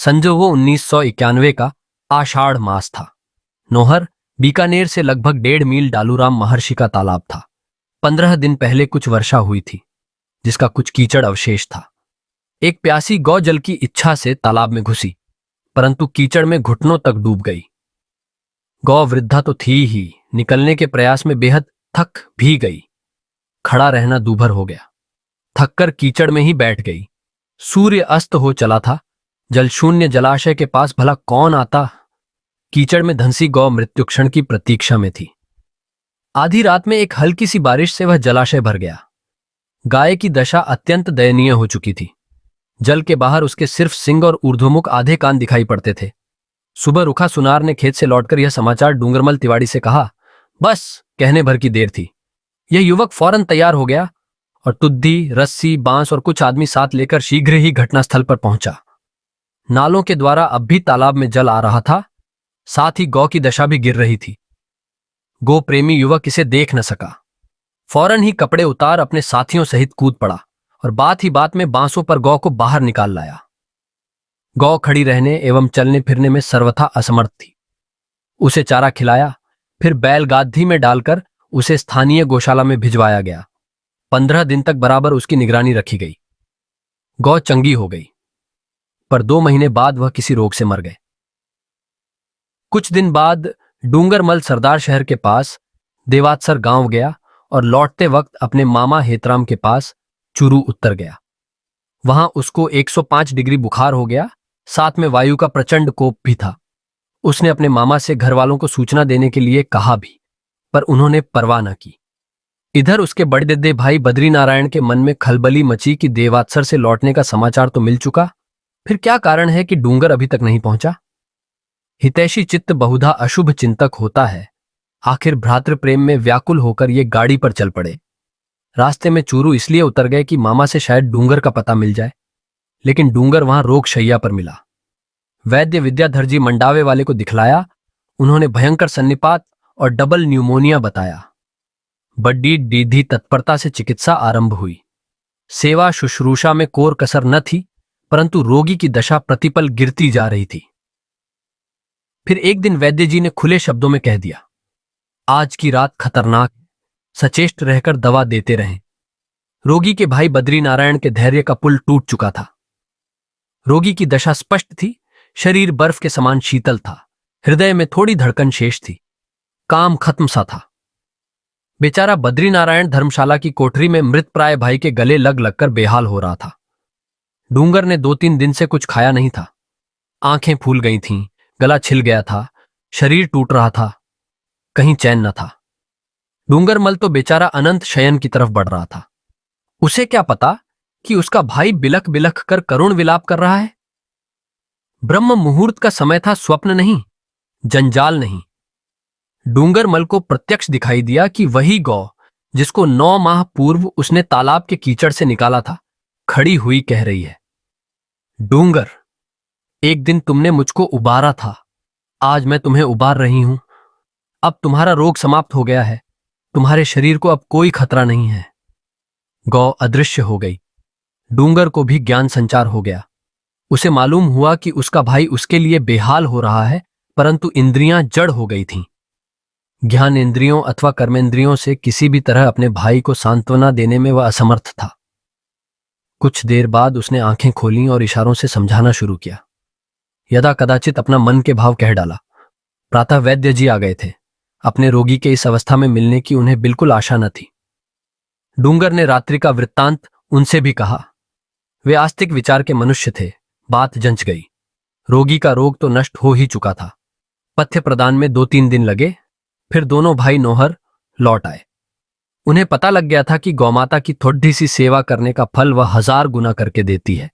संजो 1991 का आषाढ़ मास था। नौहर बीकानेर से लगभग 1.5 मील डालूराम महर्षि का तालाब था। 15 दिन पहले कुछ वर्षा हुई थी, जिसका कुछ कीचड़ अवशेष था। एक प्यासी गौ जल की इच्छा से तालाब में घुसी, परंतु कीचड़ में घुटनों तक डूब गई। गौ वृद्धा तो थी ही, निकलने के प्रयास में बेहद थक भी गई। खड़ा रहना दूभर हो गया। थककर कीचड़ में ही बैठ गई। सूर्य अस्त हो चला था। जल शून्य जलाशय के पास भला कौन आता। कीचड़ में धंसी गौ मृत्यु क्षण की प्रतीक्षा में थी। आधी रात में एक हल्की सी बारिश से वह जलाशय भर गया। गाय की दशा अत्यंत दयनीय हो चुकी थी। जल के बाहर उसके सिर्फ सिंग और ऊर्ध्वमुख आधे कान दिखाई पड़ते थे। सुबह रुखा सुनार ने खेत से लौटकर यह समाचार डूंगरमल तिवारी से कहा। बस कहने भर की देर थी। यह युवक फौरन तैयार हो गया और तुद्दी, रस्सी, बांस और कुछ आदमी साथ लेकर शीघ्र ही घटनास्थल पर पहुंचा। नालों के द्वारा अब भी तालाब में जल आ रहा था, साथ ही गौ की दशा भी गिर रही थी। गो प्रेमी युवक इसे देख न सका। फौरन ही कपड़े उतार अपने साथियों सहित कूद पड़ा और बात ही बात में बांसों पर गौ को बाहर निकाल लाया। गौ खड़ी रहने एवं चलने फिरने में सर्वथा असमर्थ थी। उसे चारा खिलाया, फिर बैलगादी में डालकर उसे स्थानीय गौशाला में भिजवाया गया। 15 दिन तक बराबर उसकी निगरानी रखी गई। गौ चंगी हो गई, पर 2 महीने बाद वह किसी रोग से मर गए। कुछ दिन बाद डूंगरमल सरदार शहर के पास देवात्सर गांव गया और लौटते वक्त अपने मामा हेतराम के पास चूरू उतर गया। वहां उसको 105 डिग्री बुखार हो गया, साथ में वायु का प्रचंड कोप भी था। उसने अपने मामा से घर वालों को सूचना देने के लिए कहा भी, पर उन्होंने परवाह न की। इधर उसके बड़े दद्दे भाई बद्रीनारायण के मन में खलबली मची कि देवात्सर से लौटने का समाचार तो मिल चुका, फिर क्या कारण है कि डूंगर अभी तक नहीं पहुंचा। हितैषी चित्त बहुधा अशुभ चिंतक होता है। आखिर भ्रातृ प्रेम में व्याकुल होकर ये गाड़ी पर चल पड़े। रास्ते में चूरू इसलिए उतर गए कि मामा से शायद डूंगर का पता मिल जाए, लेकिन डूंगर वहां रोग शैया पर मिला। वैद्य विद्याधर जी मंडावे वाले को दिखलाया। उन्होंने भयंकर सन्निपात और डबल न्यूमोनिया बताया। बड्डी डीधी तत्परता से चिकित्सा आरंभ हुई। सेवा शुश्रूषा में कोर कसर न थी, परंतु रोगी की दशा प्रतिपल गिरती जा रही थी। फिर एक दिन वैद्य जी ने खुले शब्दों में कह दिया, आज की रात खतरनाक, सचेष्ट रहकर दवा देते रहें। रोगी के भाई बद्रीनारायण के धैर्य का पुल टूट चुका था। रोगी की दशा स्पष्ट थी। शरीर बर्फ के समान शीतल था। हृदय में थोड़ी धड़कन शेष थी। काम खत्म सा था। बेचारा बद्रीनारायण धर्मशाला की कोठरी में मृत प्राय भाई के गले लग लगकर बेहाल हो रहा था। डूंगर ने 2-3 दिन से कुछ खाया नहीं था। आंखें फूल गई थीं, गला छिल गया था, शरीर टूट रहा था, कहीं चैन न था। डूंगरमल तो बेचारा अनंत शयन की तरफ बढ़ रहा था। उसे क्या पता कि उसका भाई बिलख बिलख कर करुण विलाप कर रहा है। ब्रह्म मुहूर्त का समय था, स्वप्न नहीं, जंजाल नहीं। डूंगरमल को प्रत्यक्ष दिखाई दिया कि वही गौ जिसको 9 माह पूर्व उसने तालाब के कीचड़ से निकाला था, खड़ी हुई कह रही है, डूंगर, एक दिन तुमने मुझको उबारा था, आज मैं तुम्हें उबार रही हूं। अब तुम्हारा रोग समाप्त हो गया है, तुम्हारे शरीर को अब कोई खतरा नहीं है। गौ अदृश्य हो गई। डूंगर को भी ज्ञान संचार हो गया। उसे मालूम हुआ कि उसका भाई उसके लिए बेहाल हो रहा है, परंतु इंद्रियां जड़ हो गई थीं। ज्ञान इंद्रियों अथवा कर्मेंद्रियों से किसी भी तरह अपने भाई को सांत्वना देने में वह असमर्थ था। कुछ देर बाद उसने आंखें खोलीं और इशारों से समझाना शुरू किया। यदा कदाचित अपना मन के भाव कह डाला। प्रातः वैद्य जी आ गए थे। अपने रोगी के इस अवस्था में मिलने की उन्हें बिल्कुल आशा न थी। डूंगर ने रात्रि का वृत्तांत उनसे भी कहा। वे आस्तिक विचार के मनुष्य थे। बात जंच गई। रोगी का रोग तो नष्ट हो ही चुका था। पथ्य प्रदान में 2-3 दिन लगे, फिर दोनों भाई नौहर लौट आए। उन्हें पता लग गया था कि गौमाता की थोड़ी सी सेवा करने का फल वह 1000 गुना करके देती है।